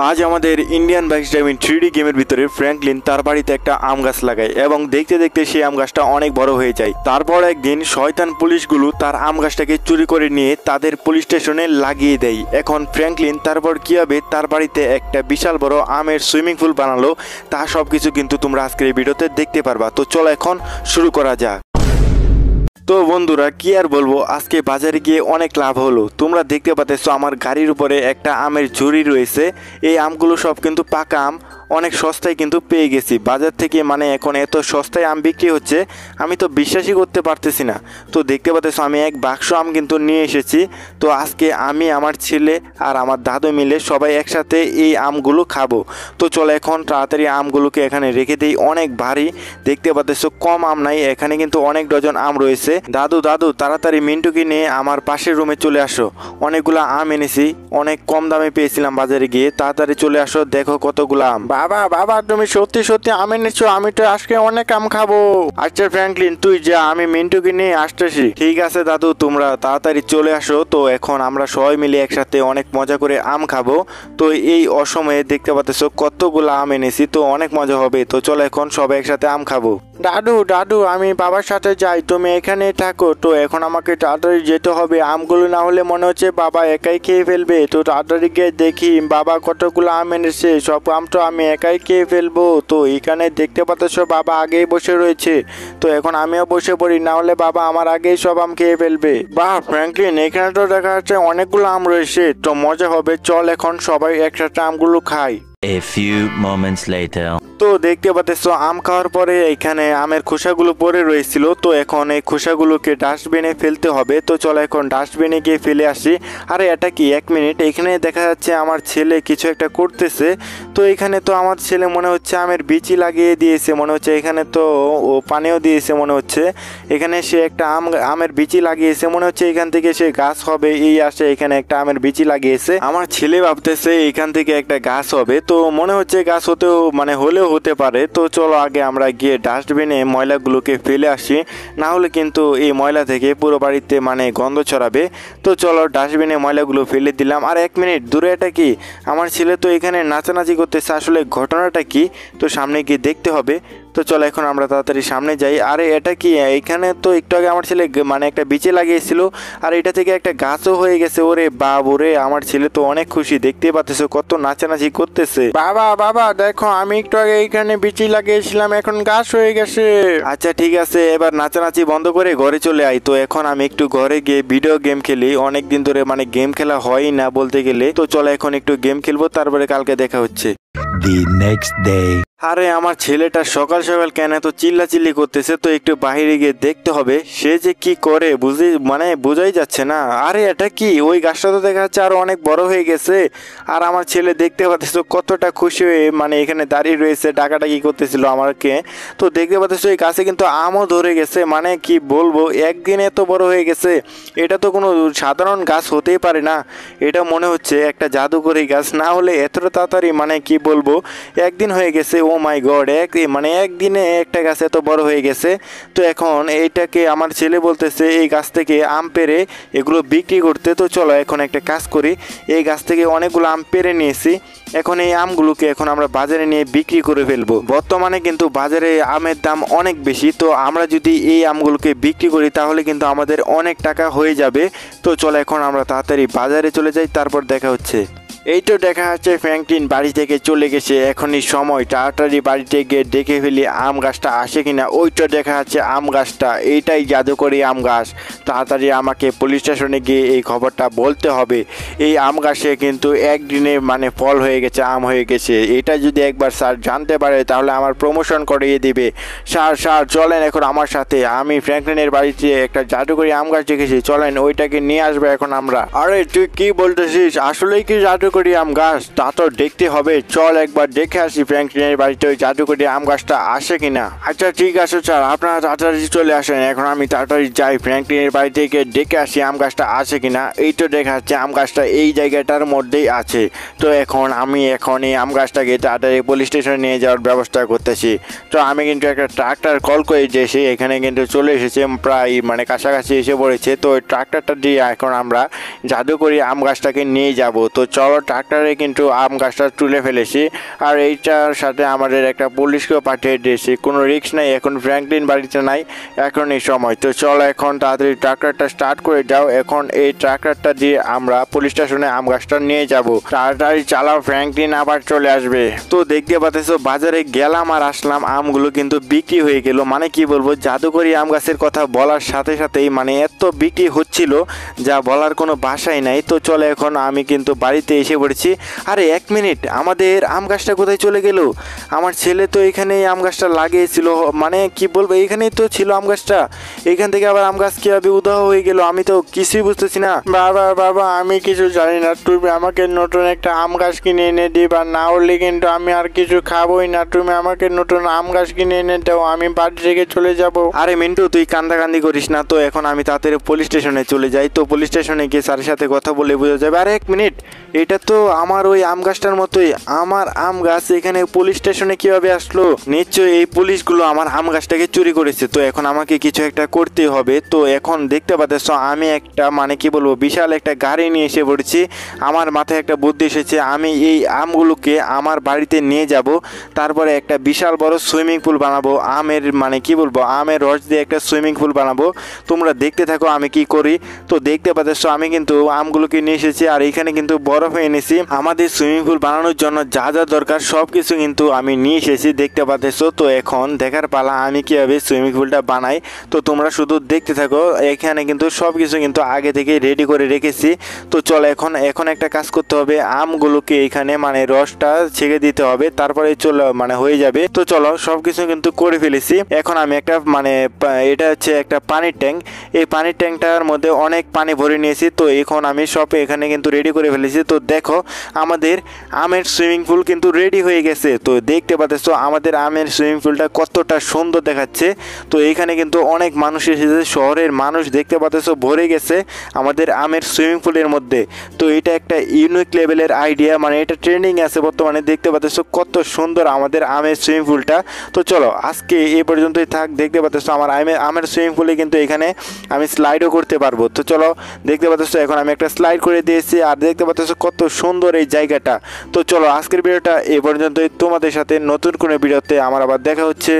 আজ আমাদের Indian bike driving 3D গেমের ভিতরে ফ্র্যাঙ্কলিন তার বাড়িতে একটা আম গাছ লাগায় এবং দেখতে দেখতে সেই আম গাছটা অনেক বড় হয়ে যায়। তারপর একদিন শয়তান পুলিশগুলো তার আম গাছটাকে চুরি করে নিয়ে তাদের পুলিশ স্টেশনে লাগিয়ে দেয়। এখন ফ্র্যাঙ্কলিন তারপর কিভাবে তার বাড়িতে একটা বিশাল বড় আমের সুইমিং পুল বানালো তা সবকিছু কিন্তু তোমরা আজকের এই ভিডিওতে দেখতে পারবা। তো চলো এখন শুরু করা যাক। তো বন্ধুরা কি আর বলবো, আজকে বাজারে গিয়ে অনেক লাভ হলো। তোমরা দেখতে পাচ্ছ আমার গাড়ির উপরে একটা আমের ঝুড়ি রয়েছে। এই আমগুলো সব কিন্তু পাকা আম, অনেক সস্তায় কিন্তু পেয়ে গেছি বাজার থেকে। মানে এখন এত সস্তায় আম বিক্রি হচ্ছে আমি তো বিশ্বাসই করতে পারতেছি না। তো দেখতে পাচ্ছ আমি এক বাক্স আম কিন্তু নিয়ে এসেছি। তো আজকে আমি, আমার ছেলে আর আমার দাদু মিলে সবাই একসাথে এই আমগুলো খাবো। তো চলো এখন তাড়াতাড়ি আমগুলোকে এখানে রেখে দিই। অনেক ভারী, দেখতে পাচ্ছ কম আম নাই, এখানে কিন্তু অনেক ডজন আম রয়েছে। দাদু দাদু তাড়াতাড়ি মিন্টুকে নিয়ে আমার পাশের রুমে চলে আসো। অনেকগুলো আম এনেছি, অনেক কম দামে পেয়েছিলাম বাজারে গিয়ে। তাড়াতাড়ি চলে আসো, দেখো কতগুলো আম। বাবা বাবা তুমি সত্যি সত্যি আম এনেছো, আমি তো আজকে অনেক আম খাবো। আচ্ছা ফ্র্যাঙ্কলিন তুই যা, আমি মিন্টুকে নিয়ে আসতেছি। ঠিক আছে দাদু, তোমরা তাড়াতাড়ি চলে আসো। তো এখন আমরা সবাই মিলে একসাথে অনেক মজা করে আম খাবো। তো এই অসময়ে দেখতে পাচ্ছ কতগুলো আম এনেছি, তো অনেক মজা হবে। তো চলো এখন সবাই একসাথে আম খাবো। দাদু দাদু আমি বাবার সাথে যাই, তুমি এখানে থাকো। তো এখন আমাকে তাড়াতাড়ি যেতে হবে, আমগুলো না হলে মনে হচ্ছে বাবা একাই খেয়ে ফেলবে। তো তাড়াতাড়ি গিয়ে দেখি বাবা কতগুলো আম এনেছে, সব আম তো আমি একাই খেয়ে ফেলবো। তো এখানে দেখতে পাচ্ছ বাবা আগেই বসে রয়েছে। তো এখন আমিও বসে পড়ি, না হলে বাবা আমার আগেই সব আম খেয়ে ফেলবে। বাহ ফ্র্যাঙ্কলিন এখানে তো দেখা যাচ্ছে অনেকগুলো আম রয়েছে, তো মজা হবে। চল এখন সবাই একসাথে আমগুলো খাই। A few moments later. তো দেখতে পাচ্ছ আম খাওয়ার পরে এখানে আমের খোসাগুলো পড়ে রয়েছিল। তো এখন এই খোসাগুলোকে ডাস্টবিনে ফেলতে হবে। তো চলো এখন ডাস্টবিনে গিয়ে ফেলে আসি। আরে এটা কি, এক মিনিট, এখানে দেখা যাচ্ছে আমার ছেলে কিছু একটা করতেছে। তো এখানে তো আমার ছেলে মনে হচ্ছে আমের বিচি লাগিয়ে দিয়েছে, মনে হচ্ছে এখানে তো ও পানিও দিয়েছে মনে হচ্ছে। এখানে সে একটা আমের বিচি লাগিয়েছে, মনে হচ্ছে এখান থেকে সে গাছ হবে। এই আসে এখানে একটা আমের বিচি লাগিয়েছে। আমার ছেলে ভাবতেছে এখান থেকে একটা গাছ হবে। তো মনে হচ্ছে গাছ হতেও মানে হলেও হতে পারে। তো চলো আগে আমরা গিয়ে ডাস্টবিনে ময়লাগুলোকে ফেলে আসি, না হলে কিন্তু এই ময়লা থেকে পুরো বাড়িতে মানে গন্ধ ছড়াবে। তো চলো ডাস্টবিনে ময়লাগুলো ফেলে দিলাম। আর এক মিনিট, দূরে এটা কি, আমার ছেলে তো এখানে নাচানাচি করতেছে, আসলে ঘটনাটা কি? তো সামনে গিয়ে দেখতে হবে। তো চলো এখন আমরা তাড়াতাড়ি সামনে যাই। আরে এটা কি, এখানে তো একটু আগে আমার ছেলে মানে একটা বিচে লাগিয়েছিল, আর এটা থেকে একটা গাছও হয়ে গেছে। ওরে বাবু রে, আমার ছেলে তো অনেক খুশি, দেখতে পাচ্ছ কত নাচানাচি করতেছে। বাবা বাবা দেখো, আমি একটু আগে এখানে বিচি লাগিয়েছিলাম, এখন গাছ হয়ে গেছে। আচ্ছা ঠিক আছে, এবার নাচানাচি বন্ধ করে ঘরে চলে আই। তো এখন আমি একটু ঘরে গিয়ে ভিডিও গেম খেলি, অনেকদিন ধরে মানে গেম খেলা হয় না বলতে গেলে। তো চলো এখন একটু গেম খেলবো, তারপরে কালকে দেখা হচ্ছে। The next day. আরে আমার ছেলেটা সকাল সকাল কেন এত চিল্লাচিল্লি করতেছে? তো একটু বাইরে গিয়ে দেখতে হবে সে যে কি করে, বোঝাই যাচ্ছে না। আরে এটা কি, ওই গাছটা তো দেখা যাচ্ছে আরো অনেক বড় হয়ে গেছে। আর আমার ছেলে দেখতে পাচ্ছ কতটা খুশি হয়ে মানে এখানে দাঁড়িয়ে রয়েছে, ডাকাডাকি করতেছিল আমাকে। তো দেখতে পাচ্ছ এই গাছে কিন্তু আমও ধরে গেছে, মানে কি বলবো, একদিনে এত বড় হয়ে গেছে। এটা তো কোনো সাধারণ গাছ হতেই পারে না, এটা মনে হচ্ছে একটা জাদুকরি গাছ, না হলে এতটা তাড়াতাড়ি মানে কি বলবো একদিন হয়ে গেছে। ও মাই গড, একদিনে একটা গাছ এত বড় হয়ে গেছে। তো এখন এইটাকে আমার ছেলে বলতেছে এই গাছ থেকে আম পেড়ে এগুলো বিক্রি করতে। তো চলো এখন একটা কাজ করি, এই গাছ থেকে অনেকগুলো আম পেড়ে নিয়েছি, এখন এই আমগুলোকে এখন আমরা বাজারে নিয়ে বিক্রি করে ফেলবো। বর্তমানে কিন্তু বাজারে আমের দাম অনেক বেশি, তো আমরা যদি এই আমগুলোকে বিক্রি করি তাহলে কিন্তু আমাদের অনেক টাকা হয়ে যাবে। তো চলো এখন আমরা তাড়াতাড়ি বাজারে চলে যাই, তারপর দেখা হচ্ছে। এই তো দেখা যাচ্ছে ফ্র্যাঙ্কলিন বাড়ি থেকে চলে গেছে, এখনই সময় তাড়াতাড়ি বাড়িতে গিয়ে দেখে ফেলি আম গাছটা আসে কিনা। ওইটা দেখা যাচ্ছে আম গাছটা, এইটাই জাদুকরি আম গাছ। তাড়াতাড়ি আমাকে পুলিশ স্টেশনে গিয়ে এই খবরটা বলতে হবে। এই আম গাছে কিন্তু একদিনে মানে ফল হয়ে গেছে, আম হয়ে গেছে। এটা যদি একবার স্যার জানতে পারে তাহলে আমার প্রমোশন করিয়ে দিবে। স্যার চলেন এখন আমার সাথে, আমি ফ্র্যাঙ্কলিনের বাড়িতে একটা জাদুকরি আম গাছ দেখেছি, চলেন ওইটাকে নিয়ে আসবে এখন আমরা। আরে তুই কি বলতেছিস, আসলেই কি জাদুকরি আম গাছ? তা তো দেখতে হবে, চল একবার দেখে আসি ফ্র্যাঙ্কলিনের বাড়িতে ওই জাদুকরি আম গাছটা আসে কিনা। আচ্ছা ঠিক আছে স্যার, আপনারা তাড়াতাড়ি চলে আসেন, এখন আমি তাড়াতাড়ি যাই ফ্র্যাঙ্কলিনের বাড়ি থেকে দেখে আসি আম গাছটা আছে কিনা। এই তো দেখা যাচ্ছে আম গাছটা এই জায়গাটার মধ্যেই আছে। তো এখন আমি এই আম গাছটাকে তাড়াতাড়ি পুলিশ স্টেশনে নিয়ে যাওয়ার ব্যবস্থা করতেছি। তো আমি কিন্তু একটা ট্রাক্টর কল করে দিয়েছি, এখানে কিন্তু চলে এসেছে, প্রায় মানে কাছাকাছি এসে পড়েছে। তো ওই ট্রাক্টরটা দিয়ে এখন আমরা জাদুকরি আম গাছটাকে নিয়ে যাব। তো চলো ট্রাক্টরে কিন্তু আম গাছটা তুলে ফেলেছি। আর এইটার সাথে আমাদের একটা পুলিশকেও পাঠিয়ে দিয়েছি। কোনো রিস্ক নাই, এখন ফ্র্যাঙ্কলিন বাড়িতে নাই, এখন এই সময়। তো চলো এখন তাড়াতাড়ি ট্রাক্টরটা স্টার্ট করে দাও। এখন এই ট্রাক্টরটা দিয়ে আমরা পুলিশ স্টেশনে আম গাছটা নিয়ে যাব। তাড়াতাড়ি চালাও, ফ্র্যাঙ্কলিন আবার চলে আসবে। তো দেখতে পাচ্ছো বাজারে গেলাম আর আসলাম, আমগুলো কিন্তু বিক্রি হয়ে গেল। মানে কি বলবো, জাদুকরি আম গাছের কথা বলার সাথে সাথেই মানে এত বিক্রি হচ্ছিল যা বলার কোনো ভাষাই নাই। তো চলে এখন আমি কিন্তু বাড়িতে এসে পড়েছি। আরে এক মিনিট, আমাদের আম গাছটা কোথায় চলে গেল? আমার ছেলে তো এখানে আম গাছটা লাগিয়েছিল, মানে কি বলবো, এখানেই তো ছিল আম গাছটা। এখান থেকে আবার আম গাছ কিভাবে উধাও হয়ে গেল আমি তো কিছুই বুঝতেছি না। বাবা বাবা, আমি কিছু জানি না, তুমি আমাকে নতুন একটা আম গাছ কিনে এনে দিবা, না হলে কিন্তু আমি আর কিছু খাবোই না। তুমি আমাকে নতুন আম গাছ কিনে এনে দাও, আমি বাড়ি থেকে চলে যাব। আরে মিন্টু, তুই কান্দাকান্দি করিস না তো, এখন আমি তাড়াতাড়ি পুলিশ স্টেশনে চলে যাই। তো পুলিশ স্টেশনে গিয়ে স্যারের সাথে কথা বলে বোঝা যাবে। আরে এক মিনিট, এটা তো আমার ওই আম গাছটার মতোই। আমার আম গাছ এখানে পুলিশ স্টেশনে কিভাবে আসলো? নিশ্চয়ই এই পুলিশগুলো আমার আম গাছটাকে চুরি করেছে। তো এখন আমাকে কিছু একটা করতে হবে। তো এখন দেখতে পাচ্ছ আমি একটা মানে কি বলবো, বিশাল একটা গাড়ি নিয়ে এসে পড়েছি। আমার মাথায় একটা বুদ্ধি এসেছে, আমি এই আমগুলোকে আমার বাড়িতে নিয়ে যাব, তারপরে একটা বিশাল বড় সুইমিং পুল বানাবো। আমের মানে কি বলবো, আমের রস দিয়ে একটা সুইমিং পুল বানাবো। তোমরা দেখতে থাকো আমি কি করি। তো দেখতে পাচ্ছ আমি কিন্তু আমগুলোকে নিয়ে এসেছি, আর এখানে কিন্তু বরফ এনেছি। আমাদের সুইমিং পুল বানানোর জন্য যা যা দরকার সব কিছু কিন্তু আমি নিয়ে এসেছি, দেখতে পাচ্ছ। তো এখন দেখার পালা আমি কিভাবে সুইমিং পুলটা বানাই। তো তোমরা শুধু দেখতে থাকো, এখানে কিন্তু সব কিছু কিন্তু আগে থেকে রেডি করে রেখেছি। তো চলো এখন একটা কাজ করতে হবে, আমগুলোকে এখানে মানে রসটা ছেঁকে দিতে হবে, তারপরে চলো মানে হয়ে যাবে। তো চলো সব কিছু কিন্তু করে ফেলেছি। এখন আমি একটা মানে এটা হচ্ছে একটা পানির ট্যাঙ্ক, এই পানির ট্যাঙ্কটার মধ্যে অনেক পানি ভরে নিয়েছি। তো এখন আমি সব এখানে কিন্তু রেডি করে ফেলেছি। তো দেখো আমাদের আমের সুইমিং পুল কিন্তু রেডি হয়ে গেছে। তো দেখতে পাচ্ছ আমাদের আমের সুইমিং পুলটা কতটা সুন্দর দেখাচ্ছে। তো এখানে কিন্তু অনেক মানুষ এসেছে, শহরের মানুষ দেখতে পাচ্ছ ভরে গেছে আমাদের আমের সুইমিং পুলের মধ্যে। তো এটা একটা ইউনিক লেভেলের আইডিয়া, মানে এটা ট্রেন্ডিং আছে বর্তমানে। দেখতে পাচ্ছ কত সুন্দর আমাদের আমের সুইমিং পুলটা। তো চলো আজকে এই পর্যন্তই থাক। দেখতে পাচ্ছ আমার আমের সুইমিং পুলে কিন্তু এখানে আমি স্লাইডও করতে পারবো। তো চলো দেখতে পাচ্ছ এখন আমি একটা স্লাইড করে দিয়েছি, আর দেখতে পাচ্ছ কত সুন্দর এই জায়গাটা। তো চলো আজকের ভিডিওটা এই পর্যন্তই। তোমাদের সাথে নতুন কোনো ভিডিওতে আমার আবার দেখা হচ্ছে।